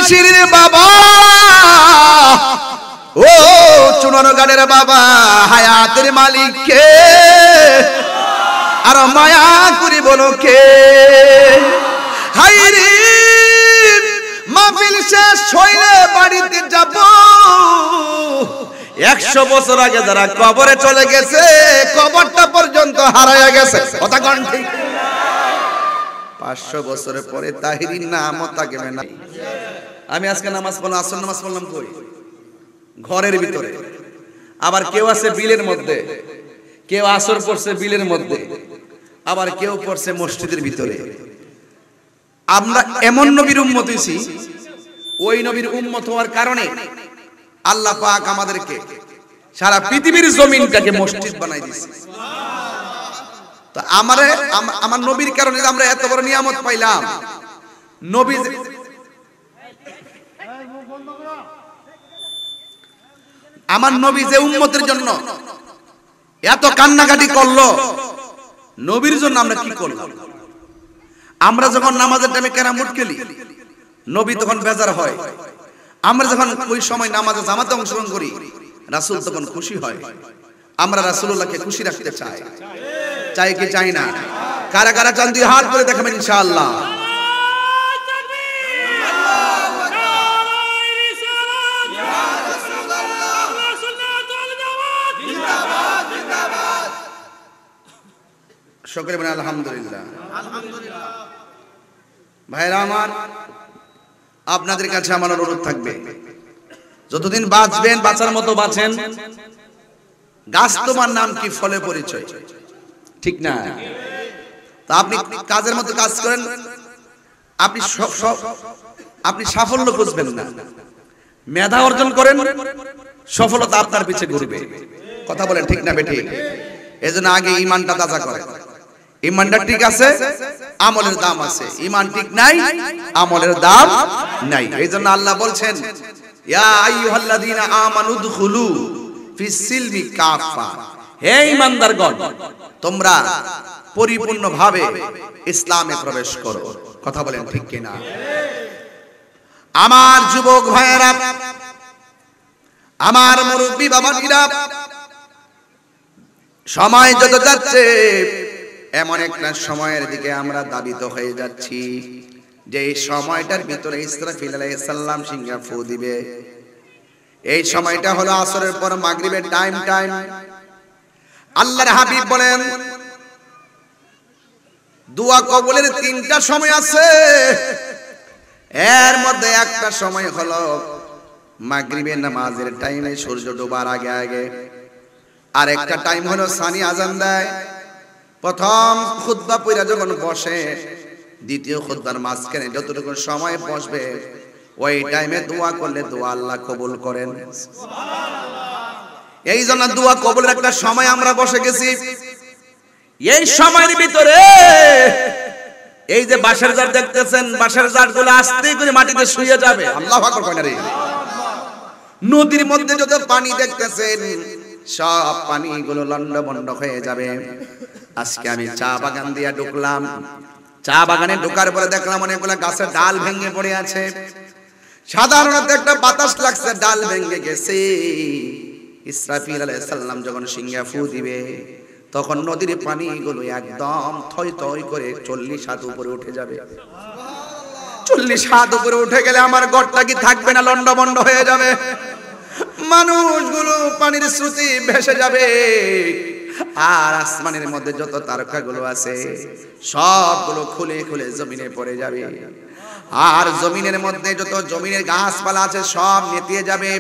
শিরির বাবা, ও চুনানো গানের বাবা, হায়াতের মালিক কে, আর মায়া করি বলো কে? হাইরে মাহফিল শেষ হইলে বাড়িতে যাব, 100 বছর আগে যারা কবরে চলে গেছে, কবরটা পর্যন্ত হারায়া গেছে। কথা কোন ঠিক? 500 বছরের পরে তাহিরির নামও থাকবে না। আমি আজকে নামাজ পড়লাম, আসর নামাজ পড়লাম কই? ঘরের ভিতরে। আবার কেউ আছে বিলের মধ্যে, কেউ আসর পড়ছে বিলের মধ্যে, আবার কেউ পড়ছে মসজিদের ভিতরে। আমরা এমন নবীর উম্মত হইছি, ওই নবীর উম্মত হওয়ার কারণে আল্লাহ পাক আমাদেরকে সারা পৃথিবীর জমিনটাকে মসজিদ বানাই দিয়েছে। তো আমার নবীর কারণে আমরা এত বড় নিয়ামত পাইলাম। নবী আমার নবী যে উম্মতের জন্য এত কান্নাকাটি করলো, নবীর জন্য আমরা কি করলাম? আমরা যখন নামাজের টাইমে কেরামত খেলি, নবী তখন বেজার হয়। আমরা যখন ওই সময় নামাজে জামাতে অংশগ্রহণ করি, রাসূল তখন খুশি হয়। আমরা রাসূলুল্লাহকে খুশি রাখতে চাই, চাই কি চাই না? কারা কারা চান দুই হাত করে দেখাবেন ইনশাআল্লাহ। শুকর বলেন আলহামদুলিল্লাহ। ভাইরা আমার, আপনাদের কাছে আমার অনুরোধ থাকবে, যতদিন বাঁচবেন বাঁচার মতো বাঁচেন। গাছ তোমার নাম কি, ফলে পরিচয়, ঠিক না? তা আপনি কাজের মতো কাজ করেন, আপনি সাফল্য খুঁজবেন না। মেধা অর্জন করেন, সফলতা আপনার পিছে ঘুরবে। কথা বলেন ঠিক না বেঠিক? এজন্য আগে ঈমানটা তাজা করেন। ঈমানটা ঠিক আছে, আমলের দাম আছে। ঈমান ঠিক নাই, আমলের দাম নাই। এইজন্য আল্লাহ বলছেন, ইয়া আইয়ুহাল্লাযীনা আমানু দুখুলু ফিস সিলমি কাফা, হে ঈমানদারগণ, তোমরা পরিপূর্ণভাবে ইসলামে প্রবেশ করো। কথা বলেন ঠিক কি না? আমার যুবক ভাইয়েরা, আমার মুরব্বী বাবাজিরা, সময় যত যাচ্ছে এমন একটা সময়ের দিকে আমরা দাবিত হয়ে যাচ্ছি, যে এই সময়টার ভিতরে ইসরাফিল আলাইহিস সালাম সিংহা ফু দিবে। এই সময়টা হলো আসরের পর মাগরিবের টাইম। আল্লাহর হাবিব বলেন, দোয়া কবুলের 3টা সময় আছে, এর মধ্যে একটা সময় হলো মাগরিবের নামাজের টাইমে, সূর্য ডোবার আগে আগে। আর একটা টাইম হলো সানি আজান দেয়। প্রথম খুতবা পড়া যখন বসে, দ্বিতীয় খুতবার মাঝখানে যতটুকু সময় বসবে, ওই টাইমে দোয়া করলে দোয়া আল্লাহ কবুল করেন। এই জন্য দোয়া কবুলের একটা সময় আমরা বসে গেছি। এই সময়ের ভিতরে এই যে বাঁশের জার দেখতেছেন, বাঁশের জারগুলো আস্তে করে মাটিতে শুয়ে যাবে। আল্লাহু আকবার কইনা রে। নদীর মধ্যে যত পানি দেখতেছেন, সব পানিগুলো লন্ডভন্ড হয়ে যাবে। আজকে আমি চা বাগান দিয়ে ঢুকলাম, চা বাগানে ঢোকার পরে দেখলাম অনেকগুলো গাছের ডাল ভেঙে পড়ে আছে। সাধারণত একটা বাতাস লাগছে, ডাল ভেঙে গেছে। ইসরাফিল আলাইহিস সালাম যখন সিংহা ফু দিবে, তখন নদীর পানিগুলো একদম থই থই করে 40 হাত উপরে উঠে যাবে। 40 হাত উপরে উঠে গেলে আমার ঘরটা কি থাকবে না, লন্ডভন্ড হয়ে যাবে। মানুষগুলো পানির স্রোতে ভেসে যাবে। আর আসমানের মধ্যে যত তারকাগুলো আছে, সবগুলো খুলে খুলে জমিনে পড়ে যাবে। আর জমিনের মধ্যে যত জমিনের গাছপালা আছে, সব নেতিয়ে যাবে।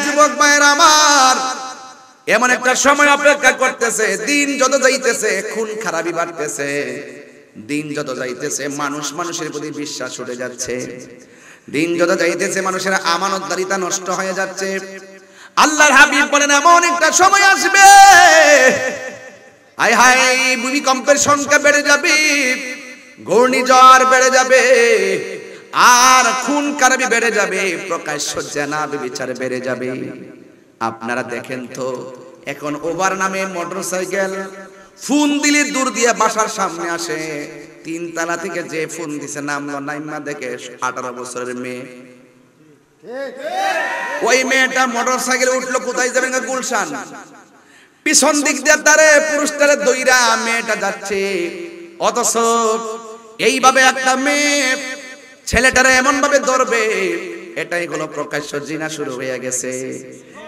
যুবক ভাইয়েরা আমার, এমন একটা সময় অপেক্ষা করতেছে। দিন যত যাইতেছে খুন খারাপি বাড়তেছে, দিন যত যাইতেছে মানুষ মানুষের প্রতি বিশ্বাস উঠে যাচ্ছে, দিন যত যাইতেছে মানুষের আমানতদারিতা নষ্ট হয়ে যাচ্ছে। আল্লাহর হাবিব বলেন, এমন একটা সময় আসবে, হায় হায়, ভূমিকম্পের সংখ্যা বেড়ে যাবে, ঘূর্ণিঝড় বেড়ে যাবে, আর খুন খারাপি বেড়ে যাবে, প্রকাশ্য জেনা ব্যভিচার বেড়ে যাবে। আপনারা দেখেন তো, এখন ওভার নামে মোটরসাইকেল ফোন দিলে দূর দিয়ে বাসার সামনে আসে, 3 তালা থেকে যে ফোন দিছে নামলো নাইমা দেখে 18 বছরের মেয়ে। ওই মেয়েটা মোটরসাইকেলে উঠলো, কোথায় যাবে? গুলশান। পিছন দিক দিয়ে তারে পুরুষটারে দইরা মেয়েটা যাচ্ছে, অথচ এইভাবে একটা মেয়ে ছেলেটারে এমন ভাবে ধরবে, এটাই হলো প্রকাশ্য জিনা শুরু হয়ে গেছে।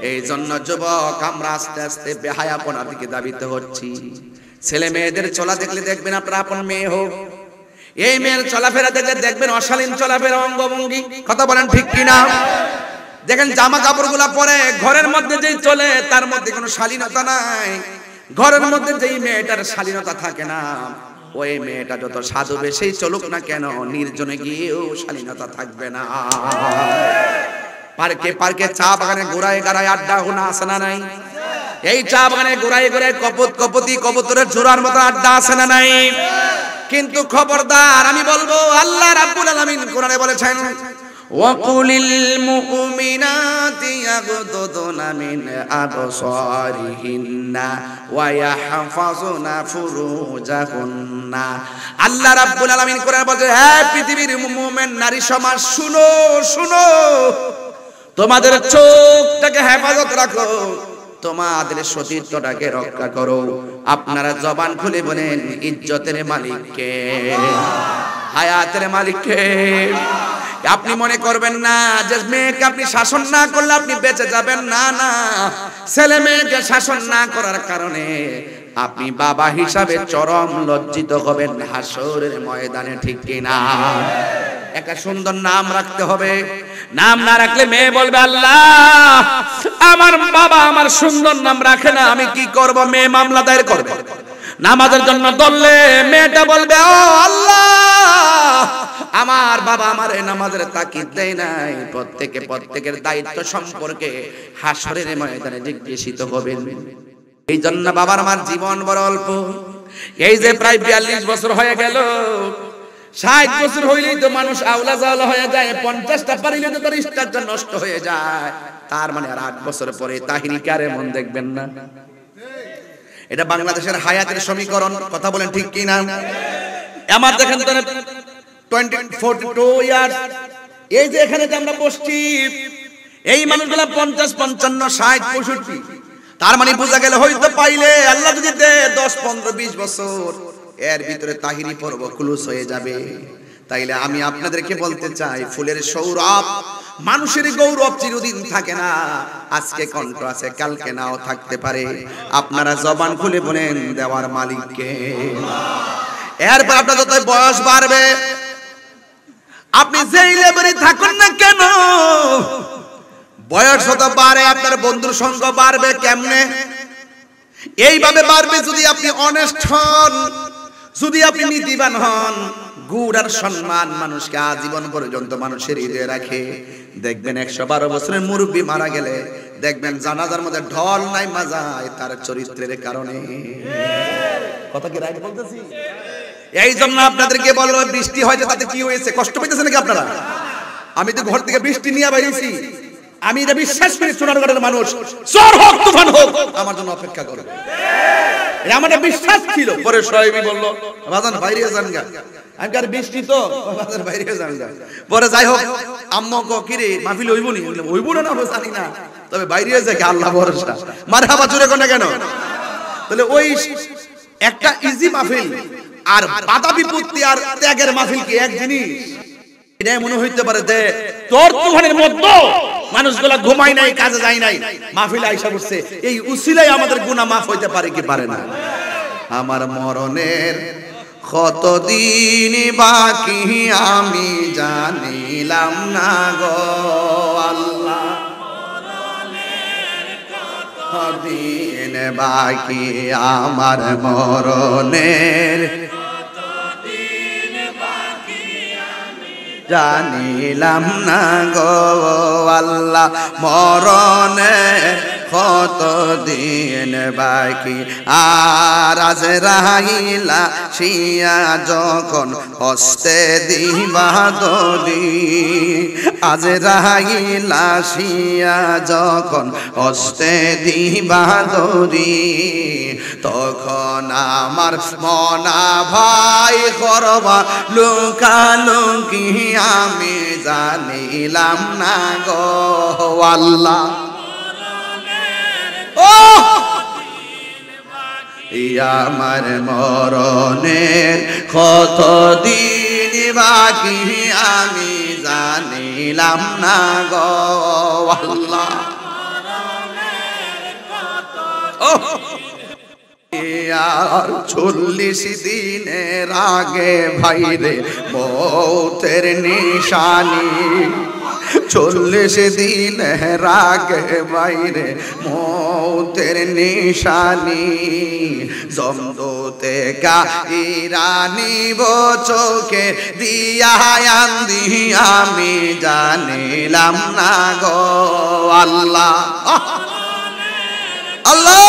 এই জন্য যুবক আমরা আস্তে আস্তে বেহায়াপনার দিকে ধাবিত হচ্ছি। ছেলে মেয়েদের চলা দেখলে দেখবেন আপনার আপন মেয়ে হোক, এই মেয়ের চলাফেরা দেখলে দেখবেন অশালীন চলাফেরা, অঙ্গভঙ্গি। কথা বলেন ঠিক কিনা? দেখেন জামা কাপড় গুলা পরে ঘরের মধ্যে যেই চলে তার মধ্যে কোনো শালীনতা নাই। ঘরের মধ্যে যেই মেয়েটার শালীনতা থাকে না, ওই মেয়েটা যত সাধু বেশি চলুক না কেন, নির্জনে গিয়েও শালীনতা থাকবে না। পার্কে পার্কে চা বাগানে ঘোরায় গাড়ায় আড্ডা হোনা আছে না নাই? এই চা বাগানে ঘোরায় ঘোরায় কবুতরের জোড়ার মতো আড্ডা আছে না নাই? কিন্তু খবরদার, আমি বলবো আল্লাহ রাব্বুল আলামিন কোরআনে বলেছেন, ওয়াকুলিল মুমিনাতি ইয়াগদুদনা মিন আবসারিহিন্না ওয়া ইয়াহফাজুনা ফুরুজাহুন্না। আল্লাহ রাব্বুল আলামিন কোরআনে বলেন, হে পৃথিবীর মুমিন নারী সমাজ, শুনো শুনো, তোমাদের চোখটাকে হেফাজত রাখো, তোমাদের সতীত্বটাকে রক্ষা করো। আপনারা জবান খুলে বলেন, ইজ্জতের মালিক কে? হায়াতের মালিক কে? আপনি মনে করবেন না যে মেয়েকে আপনি শাসন না করলে আপনি বেঁচে যাবেন, না না, ছেলে মেয়েকে শাসন না করার কারণে আপনি বাবা হিসাবে চরম লজ্জিত হবেন হাসরের ময়দানে, ঠিক কিনা? একটা সুন্দর নাম রাখতে হবে, নাম না রাখলে মেয়ে বলবে, আল্লাহ আমার বাবা আমার সুন্দর নাম রাখে না, আমি কি করব? মেয়ে মামলা দায়ের করবে। নামাজের জন্য দললে মেয়েটা বলবে, ও আল্লাহ আমার বাবা আমার নামাজের তাকিদ দেয় নাই। প্রত্যেকের দায়িত্ব সম্পর্কে হাসরের ময়দানে জিজ্ঞাসিত হবেন। এই জন্য বাবার আমার জীবন বড় অল্প। এই যে প্রায় 42 বছর হয়ে গেল, 60 বছর হইলেই তো মানুষ আওলা জাওলা হয়ে যায়, 50টা পারিলে তো তার স্টারটা নষ্ট হয়ে যায়। তার মানে আর 8 বছর পরে তাহিরি কারে মন দেখবেন না? এটা বাংলাদেশের হায়াতের সমীকরণ। কথা বলেন ঠিক কি না? আমার দেখেন তো 42 ইয়ার্স, এই যে এখানে যে আমরা বসছি, এই মানুষগুলা 50, 55, 60, 65, তার মানে বোঝা গেল হয়তো পাইলে আল্লাহ যদি দেয় 10, 15, 20 বছর, এর ভিতরে তাহিরি পর্ব ক্লোজ হয়ে যাবে। তাইলে আমি আপনাদেরকে বলতে চাই, ফুলের সৌরভ, মানুষের গৌরব চিরদিন থাকে না। আজকে কণ্ঠ আছে, কালকে নাও থাকতে পারে। আপনারা জবান খুলে বলেন, দেওয়ার মালিক কে? এরপর আপনার যত বয়স বাড়বে, আপনি যেই লেভেলে থাকুন না কেন, বয়স যত বাড়ে আপনার বন্ধুর সংখ্যা বাড়বে। কেমনে? এইভাবে বাড়বে যদি আপনি অনেস্ট হন, যদি আপনি নীতিবান হন। গুণ আর সম্মান মানুষকে আজীবন পর্যন্ত মানুষের হৃদয়ে রাখে। দেখবেন 112 বছরের মুরব্বী মারা গেলে দেখবেন জানাজার মধ্যে ঢল নাই মাজায়, তার চরিত্রের কারণে। কথা কি রাইট বলতেছি? এই জন্য আপনাদেরকে বলবো, বৃষ্টি হয়েছে তাতে কি হয়েছে? কষ্ট পেতেছে নাকি আপনারা? আমি তো ঘর থেকে বৃষ্টি নিয়ে বেরিয়েছি, আমি এটা বিশ্বাস করি সোনারগড়ের মানুষ ঝড় হোক তুফান হোক আমার জন্য অপেক্ষা করবে। আমার বিশ্বাস ছিল। পরে সাহেবই বলল, বাজান বাইরে যান গা। আমি আর বৃষ্টি তো বাজার বাইরে যান গা। পরে যাই হোক, আম্মু কো কি রে মাহফিল হইব নি? হইব না, জানি না, তবে বাইরে যায় আল্লাহ ভরসা। মারহাবা জোরে কোন কেন? তাহলে ওই একটা ইজি মাহফিল আর বাধা বিপত্তি আর ত্যাগের মাহফিল কি এক জিনিস? এটা মনে হইতে পারে যে তোর তুফানের মধ্যে মানুষগুলা ঘুমাই নাই, কাজে যায় নাই, মাহফিল আইসা করছে, এই উসিলাই আমাদের গুনাহ মাফ হইতে পারে কি পারে না? আমার মরণের কতদিন বাকি আমি জানিলাম না গো আল্লাহ, কতদিন বাকি আমার মরণের জানিলাম না গো আল্লাহ, মরণের কত দিন বাকি। আর আজরাইল আসিয়া যখন হস্তে দিবা দড়ি, আজরাইল আসিয়া যখন হস্তে দিবা দড়ি, তখন আমার মনা ভাই করবা লুকালুকি আমি জানিলাম না গো আল্লাহ। ও আমার মরণের কত দিন বাকি আমি জানিলাম না গো আল্লাহ। আর 40 দিনের আগে ভাইরে মৌতের নিশানি, 40 দিনের আগে বাইরে মৌতের নিশানি, জমদূতে গাইরা নিব চোখে দিয়া আন্দি আমি জানিলাম না গো আল্লাহ। আল্লাহ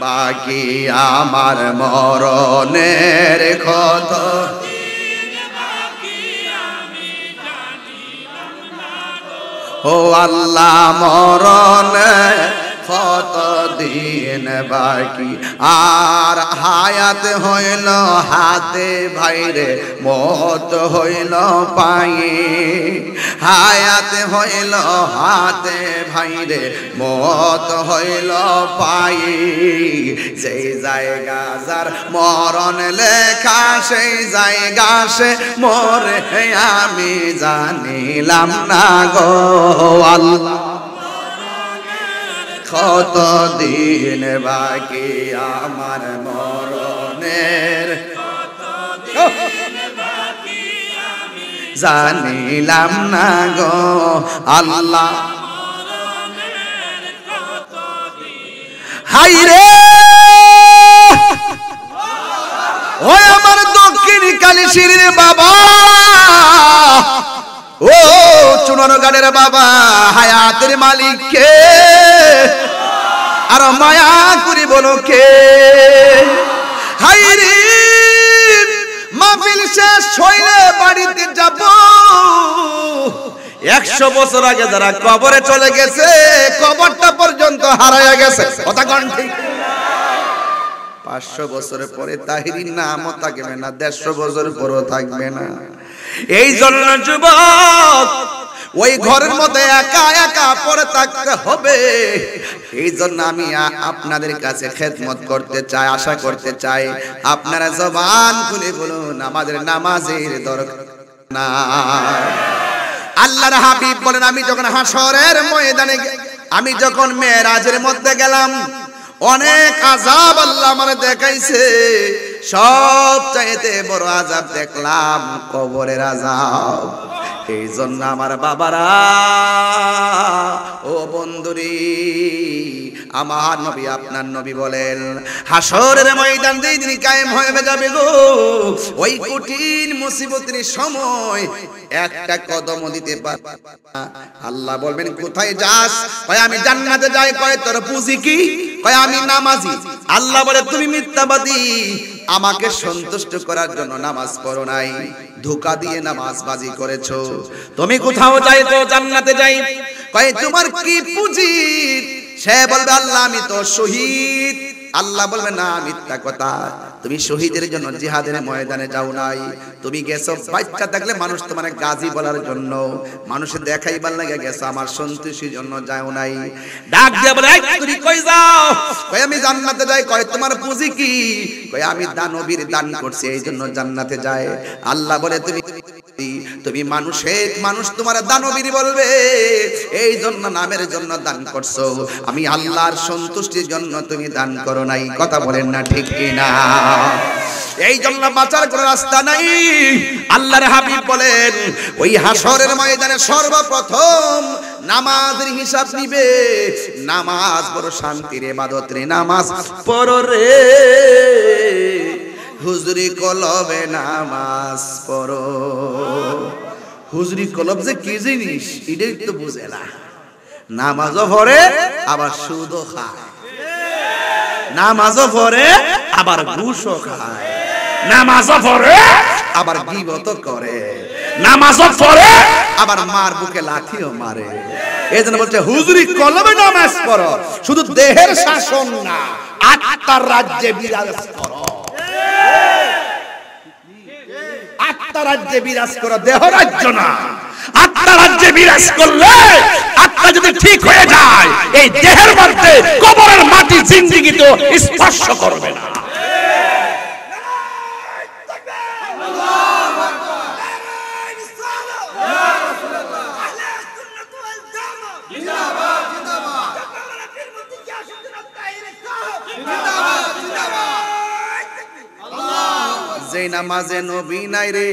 বাকি আমার মরণের কত ও আল্লাহ মরণের কত দিন বাকি। আর হায়াত হইল হাতে ভাইরে মত হইল পায়ে, হায়াত হইল হাতে ভাইরে মত হইল পায়ে, যেই জায়গা যার মরণ লেখা সেই জায়গা সে মরে আমি জানিলাম না গো আল্লাহ। কত দিন বাকি আমার মরণের জানিলাম না গো আল্লাহ। হাই রে ও আমার দক্ষিণ কালীশির বাবা, ও চুনারগাঁড়ের বাবা, হায়াতের মালিক কে আর মায়া করি বলো কে? হাই রে মাহফিল শেষ হইলে বাড়িতে যাব, 100 বছর আগে যারা কবরে চলে গেছে কবরটা পর্যন্ত হারায়া গেছে, কথা কোন ঠিক? 500 বছরের পরে তাহিরির নামও থাকবে না, 150 বছর পরেও থাকবে না। এই জন্য যুবক ওই ঘরের মধ্যে একা একা পড়ে থাকতে হবে। এই জন্য আমি আপনাদের কাছে খেদমত করতে চাই, আশা করতে চাই আপনারা জবান খুলে বলুন আমাদের নামাজের দরকার না। আল্লাহর হাবিব বলেন আমি যখন হাসরের ময়দানে, আমি যখন মেরাজের মধ্যে গেলাম অনেক আযাব আল্লাহ আমারে দেখাইছে, সব চাইতে বড় আযাব দেখলাম কবরের আযাব। এই জন্য আমার বাবারা ও বন্ধুরি, আমার নবী আপনার নবী বলেন হাসরের ময়দান যেই দিন কায়েম হয়ে যাবে গো, ওই কঠিন মুসিবতের সময় একটা কদম দিতে পারবে না। আল্লাহ বলবেন কোথায় যাস? কয় আমি জান্নাতে যাই। কয় তোর পুঁজি কি? কয় আমি নামাজি। আল্লাহ বলে তুমি মিথ্যাবাদী, আমাকে সন্তুষ্ট করার জন্য নামাজ পড়ো নাই, ধোঁকা দিয়ে নামাজবাজি করেছো। তুমি কোথাও যাই তো জান্নাতে যাই। কয় তোমার কি পুঁজি? সে বলবে আল্লাহ আমি তো শহীদ। আল্লাহ বলবে না মিথ্যা কথা, তুমি শহীদের জন্য জিহাদের ময়দানে যাও নাই, তুমি গেছো বাচ্চা থাকলে মানুষ তোমার গাজী বলার জন্য, মানুষের দেখাইবার লাগে গেছো, আমার সন্তুষ্টির জন্য যাও নাই। ডাক দিয়ে বলে তুমি কই যাও? কয় আমি জান্নাতে যাই। কয় তোমার পুঁজি কি? কয় আমি দানবীর দান করছি এই জন্য জান্নাতে যায়। আল্লাহ বলে তুমি মানুষ তোমার দানবীর বলবে, এই জন্য নামের জন্য দান করছো, আমি আল্লাহর সন্তুষ্টির জন্য তুমি দান করো নাই। কথা বলেন না ঠিক কিনা? এই জন্য বাঁচার কোনো রাস্তা নাই। আল্লাহর হাবিব বলেন ওই হাসরের ময়দানে সর্বপ্রথম নামাজের হিসাব নিবে। নামাজ বড় শান্তির ইবাদত রে, নামাজ পড়ো রে হুজুরি কলবে নামাজ পড়ো। হুজুরি কলব যে কি জিনিস এটাই তো বুঝে না। নামাজও পড়ে আবার সুদও খায়, নামাজও পড়ে আবার ঘুষও খায়, নামাজও পড়ে আবার গীবতও করে, নামাজও পড়ে আবার মার বুকে লাঠিও মারে। এই জন্য বলছে হুজুরি কলমে নামাজ পড়ো, শুধু দেহের শাসন না, আত্মার রাজ্যে বিরাজ করো। আত্মার রাজ্যে বিরাজ করো, দেহ রাজ্য না। আত্মার রাজ্যে বিরাজ করলে আত্মা যদি ঠিক হয়ে যায়, এই দেহের মধ্যে কবরের মাটি জিন্দেগিতে স্পর্শ করবে না। যেই নামাজে নবী নাই রে,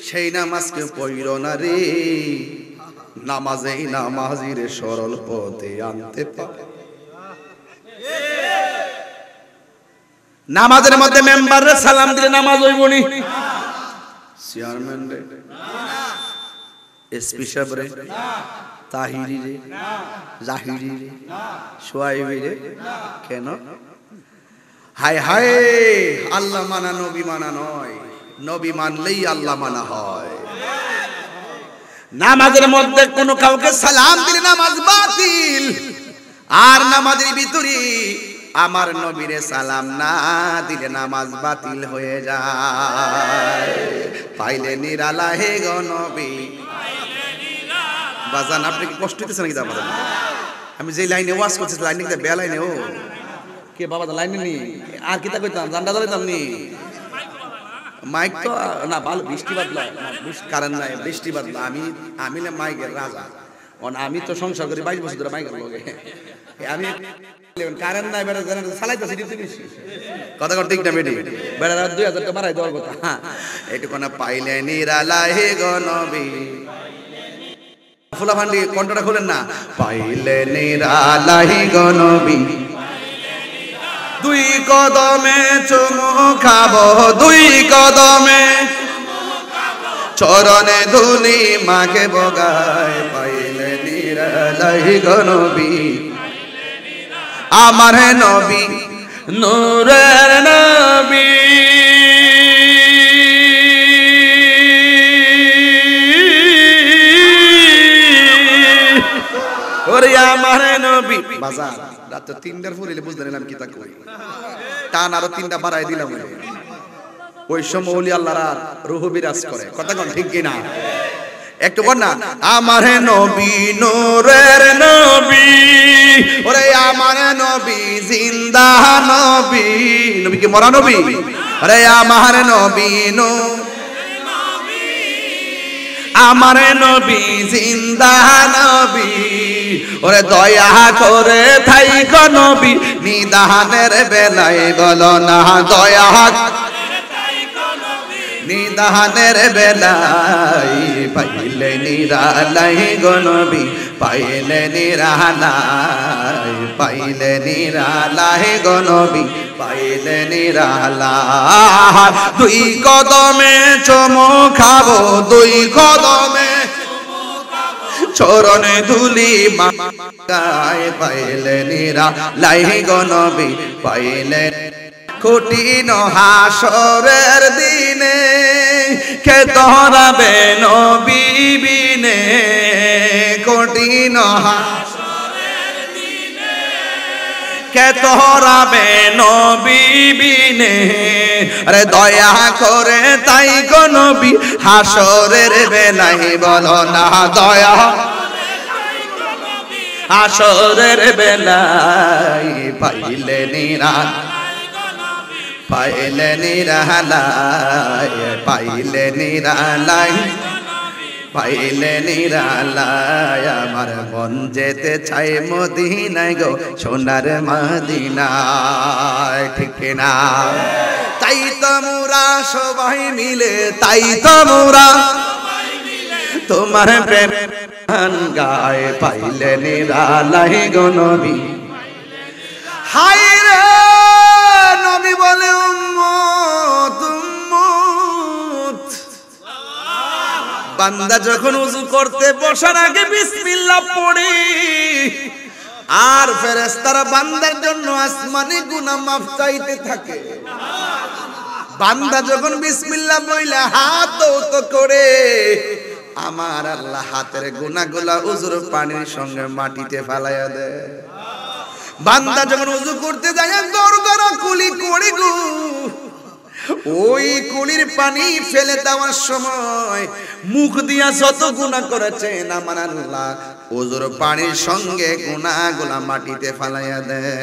সেই নামাজকে পড়িল না রে। নামাজেই নামাজির সরল পথে আনতে পারে। নামাজের মধ্যে মেম্বারে সালাম দিলে নামাজ হইবনি, চেয়ারম্যান রে, এসপি সাহেব রে, তাহিরি রে, জাহিরি রে, সোয়াইবি রে, কেন? হায় হায়, আল্লাহ মানা নবী মানা নয়, নবী মানলেই আল্লাহ মানা হয়। নামাজের মধ্যে কোনো কাউকে সালাম দিলে নামাজ বাতিল। আর নামাজের ভিতরে আমার নবীরে সালাম না দিলে নামাজ বাতিল হয়ে যায়। পাইলে নিরালা হে গো নবী। বাজান আপনি কি কষ্ট হইতেছে নাকি? আমি যে লাইনে ওয়াজ করছি লাইনে কি বে লাইনে ও কে বাবা লাইনে নি আর কিতা কইতাম জান্ডা ধরিতাম নি মাইক তো না ভালো বৃষ্টি বাদলা কারণ নাই বৃষ্টি বাদলা আমি না মাইকের রাজা। আমি তো সংসার করি 22 বছর ধরে মাইকের লগে। আমি কারণ নাই বেড়া জানা চালাইতেছি দিতে বেশি কথা কথা ঠিক না বেডি বেড়া 2000 টাকা মারাই দেওয়ার কথা। এটু কোনা পাইলে নিরালা হে গো নবী। ফুলা ভান্ডি কণ্ঠটা খুলেন না। পাইলে নিরালা হে গো নবী, দুই কদমে চুমু খাবো, দুই কদমে চরণে ধুলি মাকে বগায়। পাইলে নিরালা হে গো নবী, আমার নবী নূরের নবী। ওরে আমার নবী বাজার রাত 3টার ফুরিলে বুঝতে নিলাম কি তা কই টান আরো 3টা বাড়াই দিলাম। ওই সময় ওলি আল্লাহর আর রূহ বিরাজ করে। কথা কোন ঠিক কি না? একটু বল না। আমার নবী নূরের নবী, ওরে আমার নবী জিন্দা নবী। নবী কি মরা নবী? আরে আমার নবী আমার নবী জিন্দা নবী। ওরে দয়া করে থাইকো নবী, নিদানের বেলায় বলো না দয়া নিদানের বেলায়। পাইলে নিরালাই গো নবী, পাইলে নিরালাই, পাইলে নিরালাই গো নবী, পাইলে নিরালাই। দুই কদমে চুমু খাবো, দুই কদমে চরণে ধুলি মাগায়। পাইলে নিরালাই গো নবী, পাইলে কঠিন হাসরের দিনে কে ধরাবে নবী বিনে। কঠিন হাসরের দিনে কে ধরাবে নবী বিনে। আরে দয়া করে তাই গো নবী, হাসরের বেলায় বলো না দয়া। হাসরের বেলায় পাইলে নিরাল, পাইলে নিরালাই, পাইলে নিরালাই, পাইলে নিরালাই। আমার মন যেতে চাই মদিনায় গো, সোনার মদিনায়। ঠিক না? তাই তো মোরা সবাই মিলে, তাই তো মোরা তোমার প্রেম গায়। পাইলে নিরালাই গো নবী। হায় রে নবী বলে উম্মত উম্মত, বান্দা যখন ওযু করতে বসার আগে বিসমিল্লাহ পড়ে আর ফেরেশতারা বান্দার জন্য আসমানি গুনাহ মাফ চাইতে থাকে। বান্দা যখন বিসমিল্লাহ বইলা হাত তো করে আমার আল্লাহ হাতের গুনাহগুলা ওযুর পানির সঙ্গে মাটিতে ফেলাইয়া দেয়। বান্দা যখন ওযু করতে যায় দরগরা কুলি করে গো, ওই কুলির পানি ফেলে দেওয়ার সময় মুখ দিয়া যত গুনাহ করেছেন আমার আল্লাহ ওযুর পানির সঙ্গে গুনাহগুলা মাটিতে ফেলাইয়া দেয়।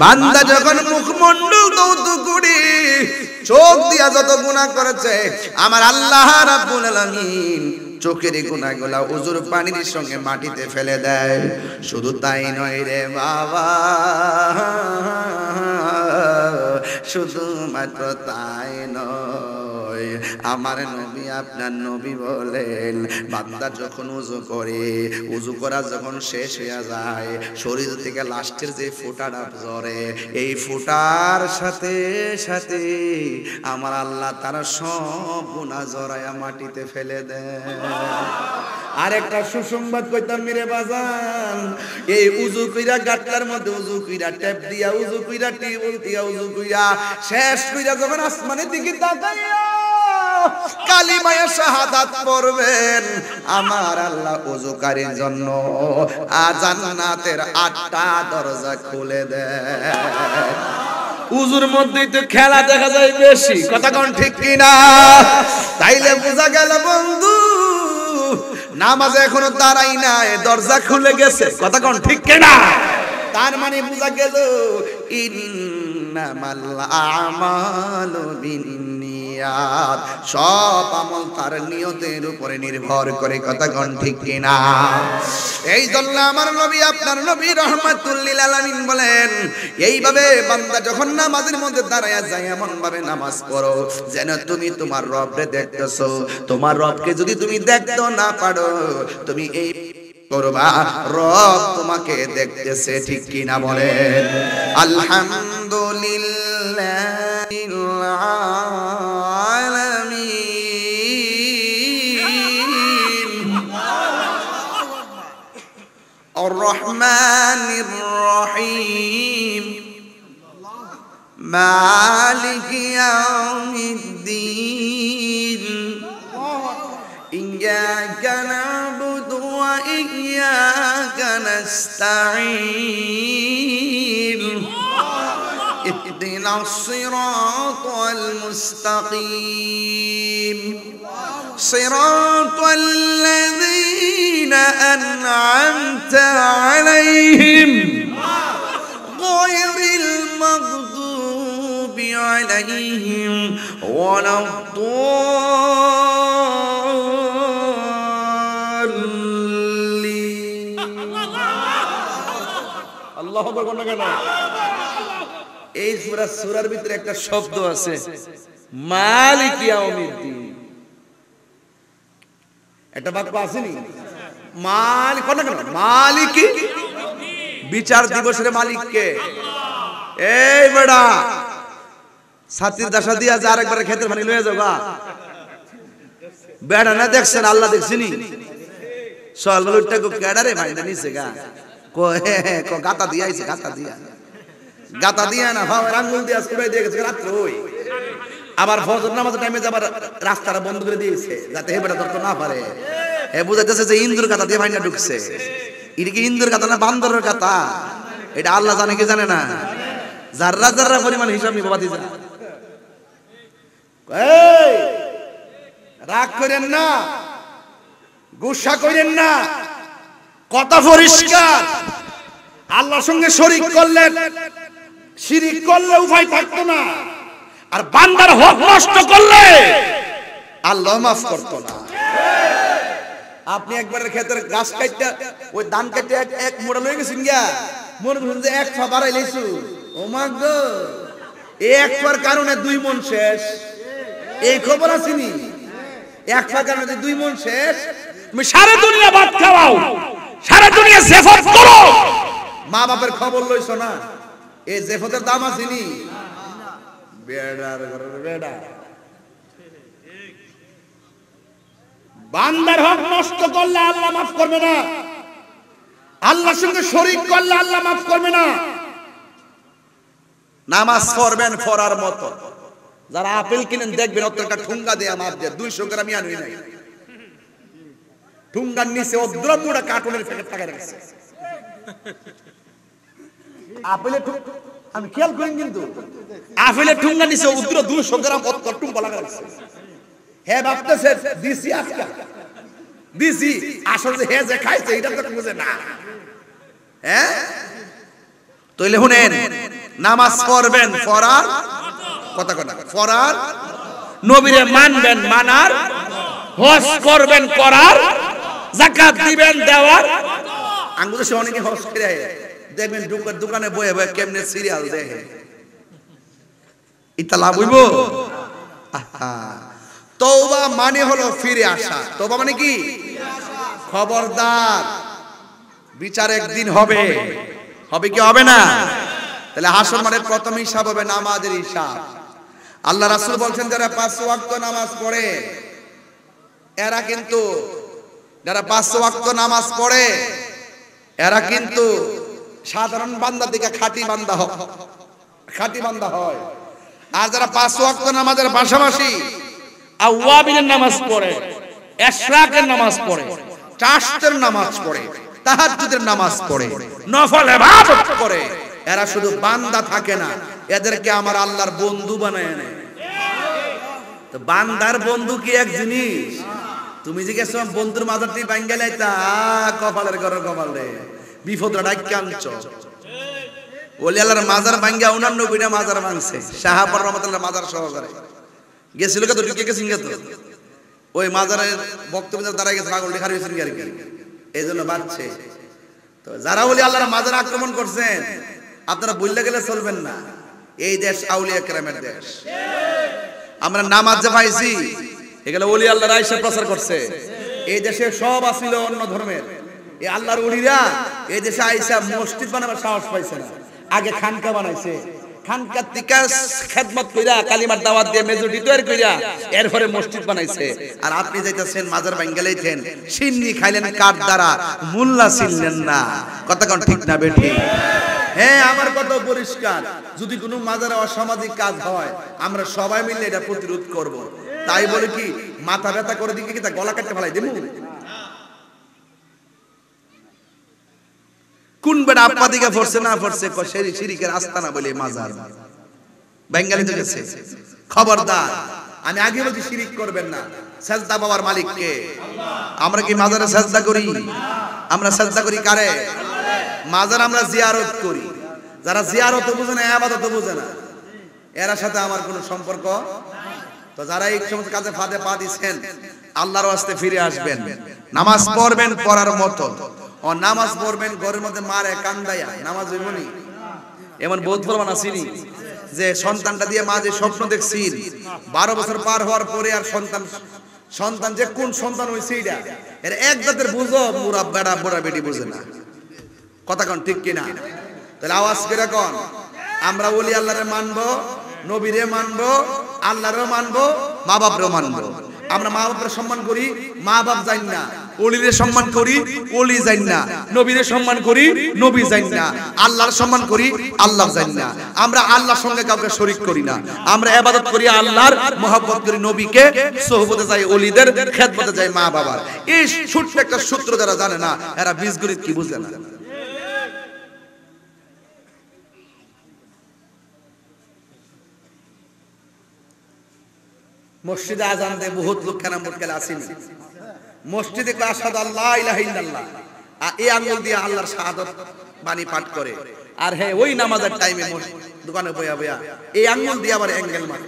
বান্দা যখন মুখমণ্ডল দৌত করে চোখ দিয়া যত গুনাহ করেছে আমার আল্লাহ রাব্বুল আলামিন চোখের গুনাহগুলা ওযুর পানির সঙ্গে মাটিতে ফেলে দেয়। শুধু তাই নয় রে বাবা, শুধুমাত্র তাই নয়, আমার নবী আপনার নবী বলেন বান্দা যখন ওযু করে, ওযু করা যখন শেষ হয়ে যায় শরীর থেকে লাস্টের যে ফোঁটাটা ঝরে এই ফোঁটার সাথে সাথে আমার আল্লাহ তারা সব গুনাহ জড়ায়া মাটিতে ফেলে দেয়। আরেকটা সুসংবাদ কইতাম মেরে বাজান, এই উযু কইরা গাটলার মধ্যে উযু কইরা ট্যাপ দিয়া উযু কইরা টিউবওয়েল দিয়া উযু কইরা শেষ কইরা যখন আসমানের দিকে তাকাইয়া কালিমায়ে শাহাদাত পড়বেন আমার আল্লাহ ওযুকারীর জন্য জান্নাতের 8টা দরজা খুলে দেয়। উযুর মধ্যেই তো খেলা দেখা যায় বেশি, কথা কোন ঠিক কি না? তাইলে বোঝা গেল বন্ধু নামাজে এখনো দাঁড়াই নাই, দরজা খুলে গেছে, কথা কোন ঠিক কি না? তার মানে বোঝা গেল ইন্নামাল আমালু বিন্নিয়াত, সব আমল তার নিয়তের উপরে নির্ভর করে, কথা কোন ঠিক কি না? এই জন্য আমার নবী আপনার নবী রাহমাতুল লিল আলামিন বলেন এইভাবে বান্দা যখন নামাজের মধ্যে দাঁড়ায়া যায় এমন ভাবে নামাজ পড়ো যেন তুমি তোমার রবকে দেখতেছো। তোমার রবকে যদি তুমি দেখতে না পারো তুমি এই করবা রব তোমাকে দেখতেছে, ঠিক কি না বলেন? আলহামদুলিল্লাহিল আলামিন আর রহমানির রহিম মালিকি ইয়াউমিদ্দিন ইয়্যাকা না'বুদু ওয়া ইয়্যাকা নাস্তাঈন ইহদিনাস সিরাতাল মুস্তাকিম সিরাতাল লাযীনা আন'আমতা আলাইহিম গায়রিল মাগদুবি আলাইহিম ওয়ালাদ-দাল্লিন। আল্লাহু আকবার কোন কেন? এই সূরার ভিতরে একটা শব্দ আছে মালিক ইয়াউমিদ্দিন, একটা বাক্য আসেনি মালিক কোন কেন? মালিক বিচার দিবসের মালিক কে? এই বেড়া ছাতির দাসা দিয়া যা আরেকবার খেতে পানি লয়ে যাবা বেড়া না দেখছেন আল্লাহ দেখছিনি সল বলটা কো কেডারে মাইনা নিছে গা কো কো গাতা দিয়া আইছে গাতা দিয়া না ভাবে আঙ্গুল দিয়া স্কুলে দিয়ে গেছে রাত ওই আবার ফজর নামাজের টাইমে যাবার রাস্তাটা বন্ধ করে দিয়েছে যাতে হেবেটা ধরতে না পারে। এ বুঝাইতেছে যে ইন্দুর গাতা দিয়ে মাইনা ঢুকছে। এটা কি ইন্দুর গাতা না বান্দরের গাতা? এটা আল্লাহ জানে কি জানে না? জাররা জাররা পরিমাণ হিসাব নিব বাতি যা। এই রাগ করেন না, গুসা করেন না, কথা পরিষ্কার। আল্লাহর সঙ্গে শরীক করলে শিরিক করলে উপায় থাকতো না, আর বান্দার হক নষ্ট করলে আল্লাহ মাফ করতো না। আপনি একবারের ক্ষেতের গাছ কাটতে ওই ধান কাটতে এক মোড়া লয়ে গেছেন গিয়া মনে করুন যে এক পা বাড়াই লাইছু, ও মা গো এক পার কারণে 2 মণ শেষ। এই খবর আসেনি? এক পা কারণে 2 মণ শেষ। তুমি সারা দুনিয়া ভাত খাওয়াও, সারা দুনিয়া জেফত করো, মা বাপের খবর লইছো না? এই জেফতের দাম আসেনি? বেড়ার ঘরের বেড়া বান্দার হক নষ্ট করলে আল্লাহ মাফ করবে না, আল্লাহর সঙ্গে শরীক করলে আল্লাহ মাফ করবে না। নামাজ পড়বেন পড়ার মতো। যারা আপেল কিনেন দেখবেন অতটা ঠুঙ্গা দেয়া মাপ দেয় 200 গ্রাম আনুই নাই, ঠুঙ্গার নিচে অদ্রপুরা কার্টুনের প্যাকেট টাকা রাখছে। আপেলের আমি খেয়াল করেন কিন্তু আপেলের ঠুঙ্গা নিচে উদ্র 200 গ্রাম অত্তর টুঙ্গা লাগা রাখছে। হ্যাঁ ভাবতেছে দিছি আজকে দিছি, আসলে হে যে খাইছে এটা তো বুঝে না। হ্যাঁ তাইলে শুনেন, নামাজ পড়বেন পড়ার কথা কথা, পড়ার নবীরে মানবেন মানার, হজ করবেন করার, যাকাত দিবেন দেওয়ার। আঙ্গুল সে অনেকে হজ করে দেখবেন দোকানে বয়ে বয়ে কেমনে সিরিয়াল দেখে, এটা লাভ হইব? তওবা মানে হলো ফিরে আসা। তওবা মানে কি? খবরদার, বিচার একদিন হবে, হবে কি হবে না? তাহলে হাসর মানে প্রথম হিসাব হবে নামাজের হিসাব। আল্লাহ রাসূল বলছেন যারা 5 ওয়াক্ত নামাজ পড়ে এরা কিন্তু, যারা 5 ওয়াক্ত নামাজ পড়ে এরা কিন্তু সাধারণ বান্দা থেকে খাঁটি বান্দা হয়, খাঁটি বান্দা হয়। আর যারা 5 ওয়াক্ত নামাজের পাশাপাশি আওয়াবিনের নামাজ পড়ে, ইশরাকের নামাজ পড়ে, চাশতের নামাজ পড়ে, তাহাজ্জুদের নামাজ পড়ে, নফল ইবাদত করে, এরা শুধু বান্দা থাকে না, এদেরকে আমার আল্লাহর বন্ধু বানায় নেয়। তো বান্দার বন্ধু কি এক জিনিস? তুমি যে গেছো বন্ধুর মাজারটি ভাঙ্গে লাইতা, কপালের ঘরে কপাল রে বিপদটা ডাইকা আনছো। ওলি আল্লাহর মাজার ভাঙ্গা 89টা মাজার ভাঙছে, শাহাবুর রহমাতুল্লাহ মাজার সহকারে গেছিল কত ঢুকে গেছেন কত, ওই মাজারের বক্তব্য দাঁড়ায় গেছে পাগল লেখা রয়েছেন কি আর কি, এই জন্য বাড়ছে। তো যারা ওলি আল্লাহর মাজার আক্রমণ করছেন আপনারা বললে গেলে চলবেন না, এই দেশ আউলিয়া কেরামের দেশ। আমরা নামাজ যে পাইছি এগুলো ওলি আল্লাহর আয়েশা প্রচার করছে। এই দেশে সব আসিল অন্য ধর্মের, এই আল্লাহর ওলিরা এই দেশে আয়েশা মসজিদ বানাবার সাহস পাইছে না, আগে খানকা বানাইছে, খানকা থেকে খেদমত কইরা কালিমার দাওয়াত দিয়ে মেজরিটি তৈরি কইরা এরপরে মসজিদ বানাইছে। আর আপনি যাইতেছেন মাজার ভাঙ্গা লাইতেন, সিন্নি খাইলেন কার দ্বারা, মোল্লা ছিলেন না। কথা কোন ঠিক না বেঠিক? হ্যাঁ আমার কথা পরিষ্কার, যদি কোনো মাজারে অসামাজিক কাজ হয় আমরা সবাই মিলে এটা প্রতিরোধ করব। তাই বলে কি মাথা ব্যথা করে দিকে কি তা গলা কাটতে ফেলাই দেবো? কোন বেটা আপা দিকে ফরছে না ফরছে শিরিকের আস্তানা বলে মাজার বেঙ্গালি তো গেছে। খবরদার, আমি আগে বলছি শিরিক করবেন না। সাজদা বাবার মালিক কে? আমরা কি মাজারে সাজদা করি? আমরা সাজদা করি কারে? মাজার আমরা জিয়ারত করি। যারা জিয়ারত বুঝে না, ইবাদত বুঝে না, এর সাথে আমার কোনো সম্পর্ক। তো যারা এই সমস্ত কাজে ফাঁদে পা দিচ্ছেন আল্লাহর ওয়াস্তে ফিরে আসবেন, নামাজ পড়বেন পড়ার মতো। ও নামাজ পড়বেন ঘরের মধ্যে মারে কান্দায়া, নামাজ হইবনি। এমন বহুত প্রমাণ আসেনি যে সন্তানটা দিয়ে মা যে স্বপ্ন দেখছি 12 বছর পার হওয়ার পরে আর সন্তান যে কোন সন্তান হইছে এটা এর এক জাতের বুঝো, মুরা বেড়া বড়া বেটি বুঝে না। কথা কোন ঠিক কিনা? তাহলে আওয়াজ করে কোন, আমরা ওলি আল্লাহরে মানবো, নবীরে মানবো, আল্লাহরে মানবো, মা বাপরে মানবো। আমরা মা বাপের সম্মান করি, মা বাপ জানি না। ওলিরে সম্মান করি, ওলি জানি না। নবীরে সম্মান করি, নবী জানি না। আল্লাহর সম্মান করি, আল্লাহ জানি না। আমরা আল্লাহর সঙ্গে কাউকে শরীক করি না। আমরা ইবাদত করি আল্লাহর, মহব্বত করি নবীকে, সোহবতে যাই ওলিদের, খেদমতে যাই মা বাবার। এই ছোট্ট একটা সূত্র যারা জানে না এরা বীজগণিত কি বুঝে না। মসজিদে আজান দেয় বহুত লোক কেন মোটকেল আসেনি। মসজিদে আশহাদু আল্লা ইলাহা ইল্লাল্লাহ এই আঙ্গুল দিয়ে আল্লাহর শাহাদাত বাণী পাঠ করে। আর হ্যাঁ ওই নামাজের টাইমে দোকানে বয়া বয়া এই আঙ্গুল দিয়ে আবার অ্যাঙ্গেল মারে।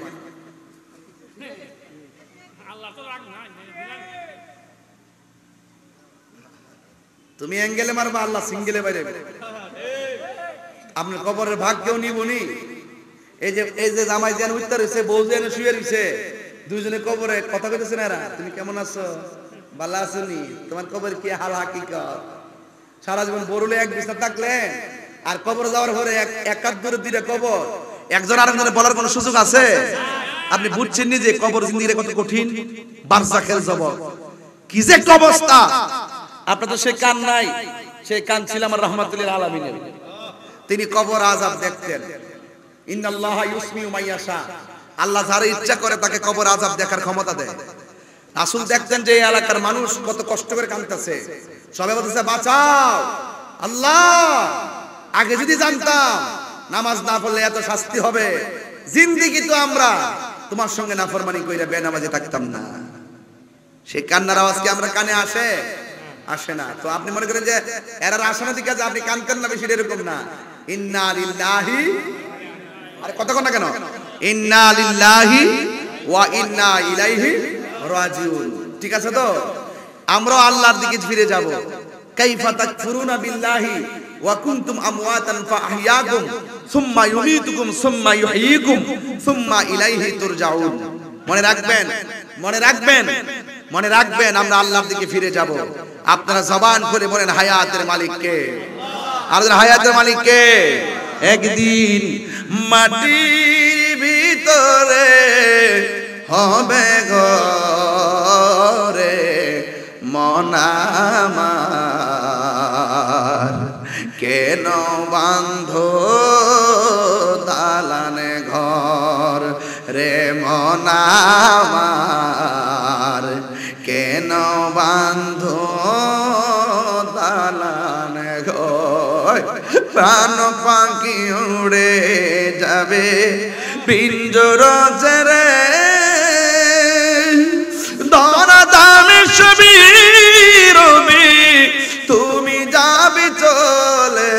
তুমি অ্যাঙ্গেলে মারবা, আল্লাহ সিঙ্গেলে বাইরে। আপনার কবরের ভাগ কেউ নিবনি। এই যে জামাই যেন উত্তর হয়েছে, বউ যেন শুয়ে রয়েছে, দুইজনে কবরে কথা কইতেছে না, তুমি কেমন আছো, ভালো আছো নি, তোমার কবর কি হাল হাকিকত। সারা জীবন বরুলে এক বিছনা থাকলে আর কবর যাওয়ার পরে এক দূরে দুইটা কবর, একজন আরেকজনের বলার কোনো সুযোগ আছে? আপনি বুঝছেন নি যে কবর জিন্দেগির কত কঠিন, বারজাখের জবর। কি যে একটা অবস্থা। আপনার তো সে কান নাই, সেই কান ছিল আমার রাহমাতুল আলামিনের। তিনি কবর আযাব দেখতেন। ইন্নাল্লাহা ইউসমিউ মাইয়াশা, আল্লাহ যার ইচ্ছা করে তাকে কবর আযাব দেখার ক্ষমতা দেয়। রাসূল দেখতেন যে এই এলাকার মানুষ কত কষ্ট করে কাঁদতেছে, সবাই বলতেছে বাঁচাও আল্লাহ, আগে যদি জানতাম নামাজ না পড়লে এত শাস্তি হবে, জিন্দেগি তো আমরা তোমার সঙ্গে নাফরমানি কইরা বেনামাজি থাকতাম না। সেই কান্নার আওয়াজ কি আমরা কানে আসে? আসে না। তো আপনি মনে করেন যে এরার আসে না দিকে যে আপনি কানতেন না বেশি, এরকম না। ইন্না লিল্লাহি, আরে কতক্ষণ না কেন, ইন্না লিল্লাহি ওয়া ইন্না ইলাইহি রাজিউন। ঠিক আছে তো, আমরা আল্লাহর দিকে ফিরে যাব। কাইফা তাকফুরুনা বিল্লাহি ওয়া কুনতুম আমওয়াতান ফাআহইয়াকুম সুম্মা ইউমীতুকুম সুম্মা ইউহয়িকুম সুম্মা ইলাইহি তুরজাউন। মনে রাখবেন, মনে রাখবেন, মনে রাখবেন, আমরা আল্লাহর দিকে ফিরে যাব। আপনারা জবান করে বলেন হায়াতের মালিক কে? আর হায়াতের মালিক কে? একদিন মাটির ভিতরে হবে ঘরে মন আমার, কেন বান্ধ দালানে ঘর রে মন আমার, কেন বান্ধ দালানে ঘর। প্রাণ পাখি উড়ে যাবে পিঞ্জর ছেড়ে, ধরা দামে সবই রবি তুমি যাবে চলে,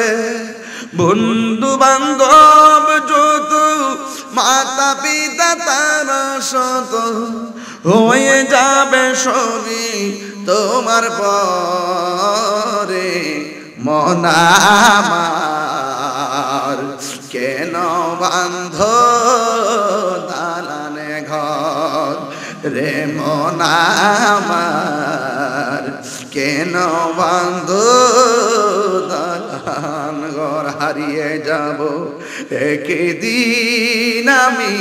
বন্ধু বান্ধব যত মাতা পিতা তারা শত হয়ে যাবে সবই তোমার পরে মন আমার, কেন বান্ধ দালানে ঘর রে মন আমার, কেন বান্ধ দালান ঘর। হারিয়ে যাব একদিন আমি,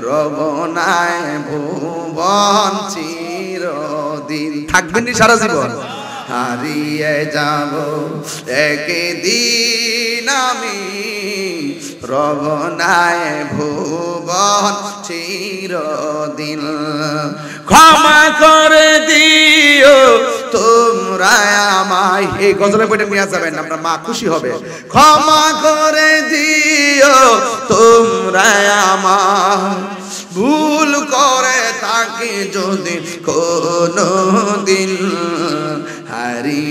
রবনায় ভুবন চিরদিন। থাকবেন সারা জীবন। হারিয়ে যাব একদিন আমি, রবনায় ভুবন চিরদিন। ক্ষমা করে দিও তোমরা আমায়, এই গজলের বইটা নিয়ে যাবেন, আপনার মা খুশি হবে। ক্ষমা করে দিও তোমরা আমায়, ভুল করে থাকি যদি কোনো দিন হারিয়ে